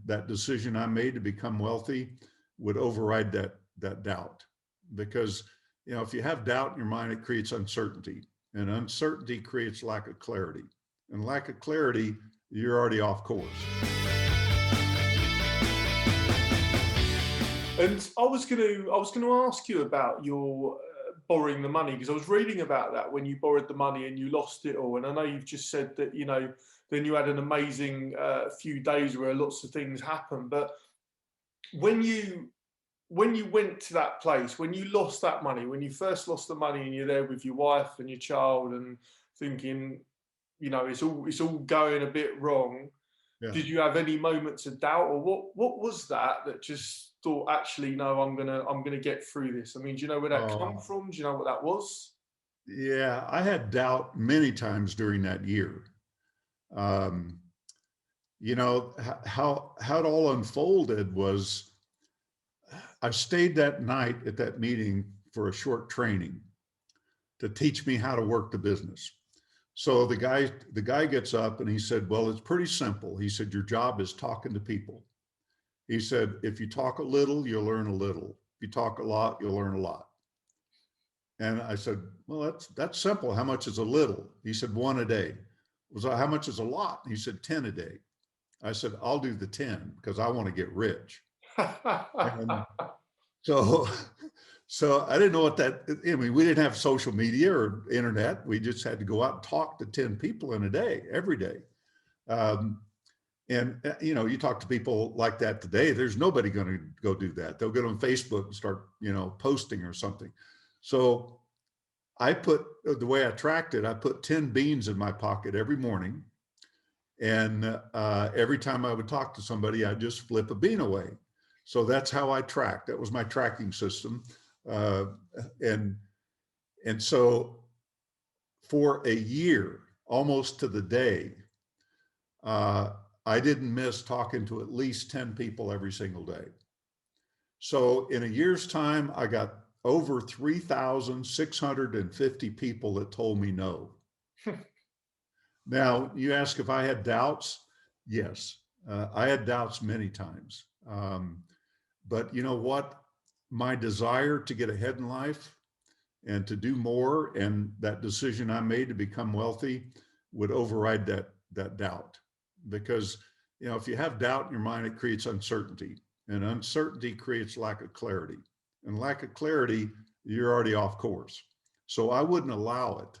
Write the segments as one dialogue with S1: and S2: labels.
S1: that decision I made to become wealthy would override that doubt. Because, if you have doubt in your mind, it creates uncertainty, and uncertainty creates lack of clarity, and lack of clarity, you're already off course.
S2: And I was going to ask you about your borrowing the money, because I was reading about that when you borrowed the money and you lost it all. And I know you've just said that, then you had an amazing few days where lots of things happened. But when you went to that place, when you lost that money, when you first lost the money and you're there with your wife and your child and thinking, it's all going a bit wrong.
S1: Yeah.
S2: Did you have any moments of doubt, or what was that just thought, actually, no, I'm gonna get through this? I mean, do you know where that come from? Do you know what that was?
S1: Yeah, I had doubt many times during that year. How it all unfolded was, I stayed that night at that meeting for a short training to teach me how to work the business. So the guy gets up and he said, well, it's pretty simple. He said, your job is talking to people. He said, if you talk a little, you'll learn a little. If you talk a lot, you'll learn a lot. And I said, well, that's simple. How much is a little? He said, 1 a day. So how much is a lot? He said, 10 a day. I said, I'll do the 10 because I want to get rich. And so I didn't know what that, we didn't have social media or internet. We just had to go out and talk to 10 people in a day, every day. You talk to people like that today, there's nobody going to go do that. They'll get on Facebook and start, posting or something. So the way I tracked it, I put 10 beans in my pocket every morning. And every time I would talk to somebody, I'd just flip a bean away. So that's how I tracked. That was my tracking system. And so for a year, almost to the day, I didn't miss talking to at least 10 people every single day. So in a year's time, I got over 3,650 people that told me no. Now, you ask if I had doubts. Yes, I had doubts many times. But you know what? My desire to get ahead in life and to do more, and that decision I made to become wealthy would override that doubt. Because, if you have doubt in your mind, it creates uncertainty, and uncertainty creates lack of clarity, and lack of clarity, you're already off course. So I wouldn't allow it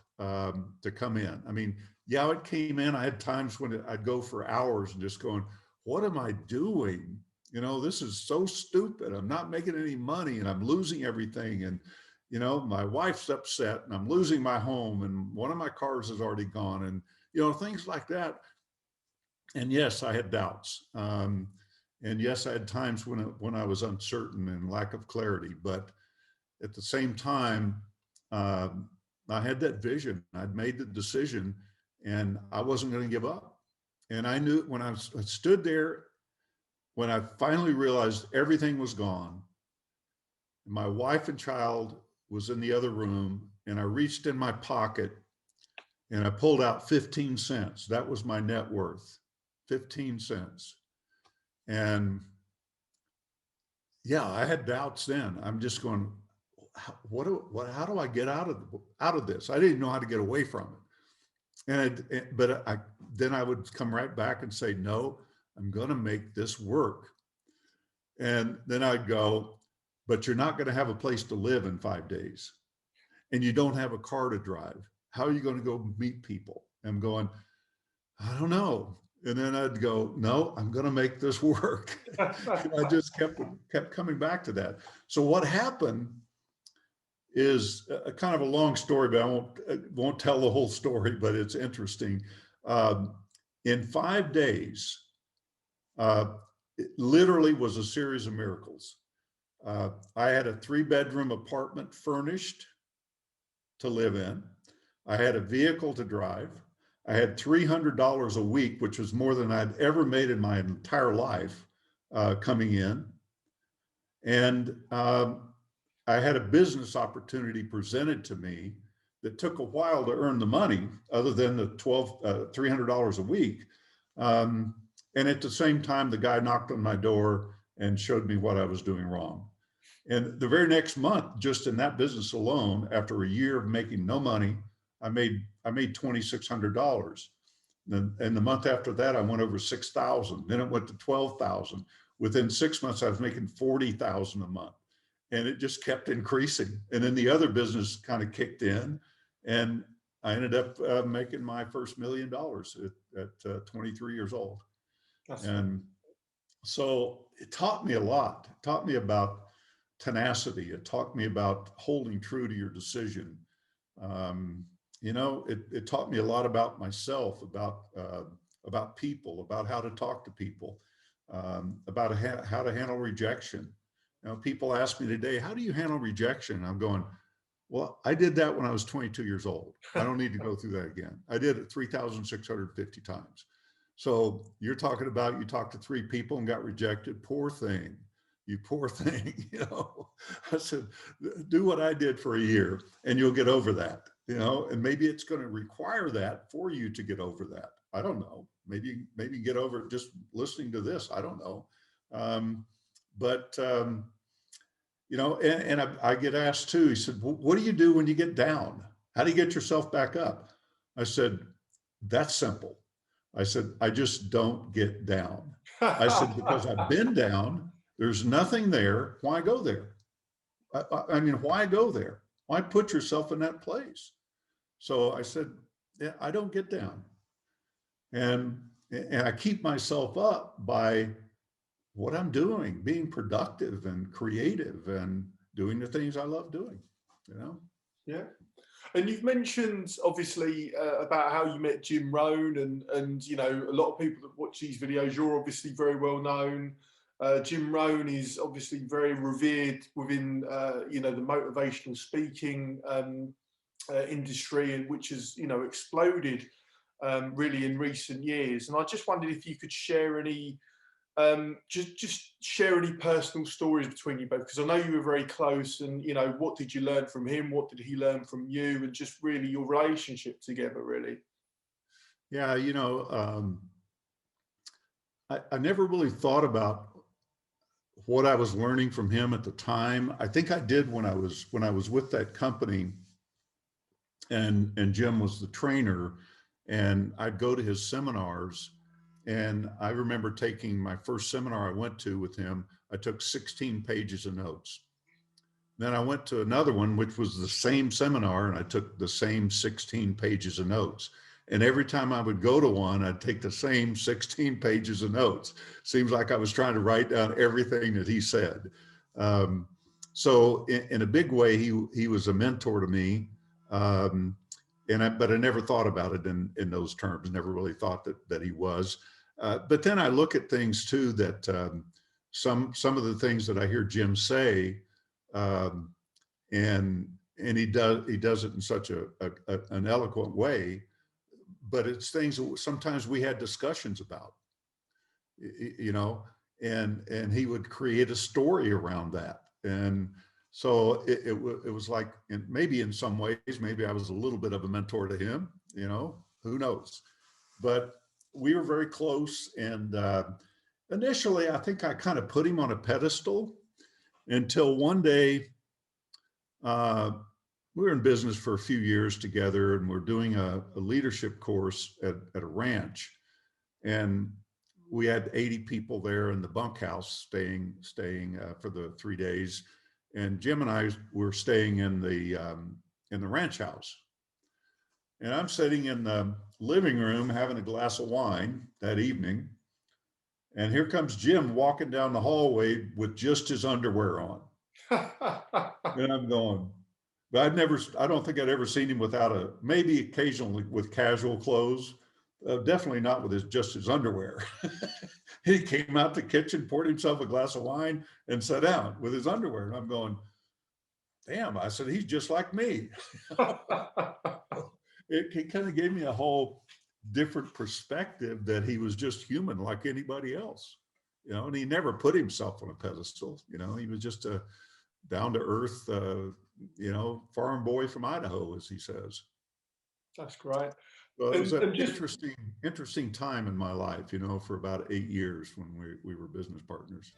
S1: to come in. I mean, yeah, it came in. I had times when I'd go for hours and just going, what am I doing? This is so stupid. I'm not making any money and I'm losing everything. And, my wife's upset and I'm losing my home and one of my cars is already gone, and, things like that. And yes, I had doubts. And yes, I had times when I was uncertain and lack of clarity, but at the same time, I had that vision. I'd made the decision and I wasn't going to give up. And I knew when I stood there, when I finally realized everything was gone, my wife and child was in the other room, and I reached in my pocket and I pulled out 15 cents. That was my net worth, 15 cents. And yeah, I had doubts then. I'm just going, how do I get out of this? I didn't know how to get away from it. Then I would come right back and say, no, I'm going to make this work. And then I'd go, but you're not going to have a place to live in 5 days. And you don't have a car to drive. How are you going to go meet people? I'm going, I don't know. And then I'd go, no, I'm going to make this work. I just kept coming back to that. So what happened is a kind of a long story, but I won't tell the whole story, but it's interesting. In 5 days, it literally was a series of miracles. I had a 3-bedroom apartment furnished to live in. I had a vehicle to drive. I had $300 a week, which was more than I'd ever made in my entire life, coming in. And I had a business opportunity presented to me that took a while to earn the money, other than the $300 a week. And at the same time, the guy knocked on my door and showed me what I was doing wrong. And the very next month, just in that business alone, after a year of making no money, I made $2,600. And the month after that, I went over 6,000. Then it went to 12,000. Within 6 months, I was making 40,000 a month, and it just kept increasing. And then the other business kind of kicked in, and I ended up making my first $1 million at 23 years old.
S2: That's
S1: And so it taught me a lot. It taught me about tenacity. It taught me about holding true to your decision. It taught me a lot about myself, about people, about how to talk to people, about how to handle rejection. People ask me today, how do you handle rejection? I'm going, well, I did that when I was 22 years old. I don't need to go through that again. I did it 3,650 times. So you're talking about, you talked to 3 people and got rejected. Poor thing. You poor thing. I said, do what I did for a year and you'll get over that, and maybe it's going to require that for you to get over that. I don't know. Maybe get over it just listening to this. I don't know. I get asked too, he said, well, what do you do when you get down? How do you get yourself back up? I said, that's simple. I said, I just don't get down. I said, because I've been down, there's nothing there. Why go there? I mean, why go there? Why put yourself in that place? So I said, yeah, I don't get down. And I keep myself up by what I'm doing, being productive and creative and doing the things I love doing,
S2: Yeah. And you've mentioned obviously about how you met Jim Rohn, and a lot of people that watch these videos, you're obviously very well known. Jim Rohn is obviously very revered within the motivational speaking industry, which has exploded really in recent years. And I just wondered if you could share any just share any personal stories between you both, because I know you were very close, and what did you learn from him, what did he learn from you, and just really your relationship together, really.
S1: Yeah, I never really thought about what I was learning from him at the time. I think I did when I was with that company, and Jim was the trainer, and I'd go to his seminars. And I remember taking my first seminar I went to with him, I took 16 pages of notes. Then I went to another one, which was the same seminar, and I took the same 16 pages of notes. And every time I would go to one, I'd take the same 16 pages of notes. Seems like I was trying to write down everything that he said. So in a big way, he was a mentor to me. But I never thought about it in those terms, never really thought that he was. But then I look at things too, that some of the things that I hear Jim say, and he does it in such an eloquent way, but it's things that sometimes we had discussions about, and he would create a story around that. And so it was like, and maybe in some ways, maybe I was a little bit of a mentor to him, who knows, but we were very close. And initially, I think I kind of put him on a pedestal until one day, we were in business for a few years together, and we're doing a leadership course at a ranch. And we had 80 people there in the bunkhouse staying for the 3 days. And Jim and I were staying in the ranch house. And I'm sitting in the living room having a glass of wine that evening. And here comes Jim walking down the hallway with just his underwear on. And I'm going, but I don't think I'd ever seen him without maybe occasionally with casual clothes, definitely not with just his underwear. He came out the kitchen, poured himself a glass of wine and sat down with his underwear. And I'm going, damn, I said, he's just like me. It kind of gave me a whole different perspective that he was just human like anybody else, and he never put himself on a pedestal. He was just a down to earth, farm boy from Idaho, as he says.
S2: That's great.
S1: Well, it was an
S2: And just
S1: interesting time in my life, for about 8 years when we were business partners.